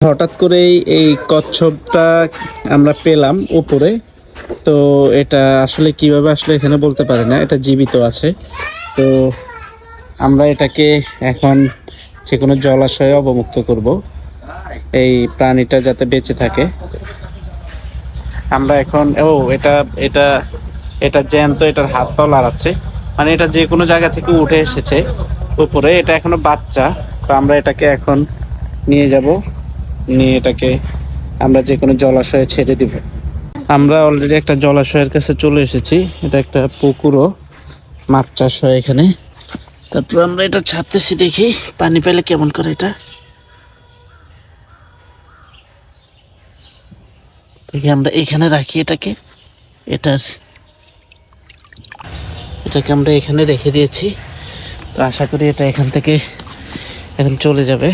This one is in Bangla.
হঠাৎ করেই এই কচ্ছপটা আমরা পেলাম উপরে। তো এটা আসলে কিভাবে আসলে এখানে বলতে পারি না, এটা জীবিত আছে। তো আমরা এটাকে এখন যে কোনো জলাশয়ে অবমুক্ত করব, এই প্রাণীটা যাতে বেঁচে থাকে। আমরা এখন এটা এটা এটা জ্যান্ত, এটার হাত পা লড়াচ্ছে, মানে এটা যে কোনো জায়গা থেকে উঠে এসেছে উপরে। এটা এখনো বাচ্চা। তো আমরা এটাকে এখন নিয়ে যাব, নিয়ে এটাকে আমরা যে কোনো জলাশয়ে ছেড়ে দিব। আমরা অলরেডি একটা জলাশয়ের কাছে চলে এসেছি। এটা একটা পুকুরও, মাছ চাষ হয় এখানে। তারপর আমরা এটা ছাড়তেছি, দেখি পানি পেলে কেমন করে। এটা দেখি আমরা এখানে রাখি এটাকে। এটাকে আমরা এখানে রেখে দিয়েছি। তো আশা করি এটা এখান থেকে এখন চলে যাবে।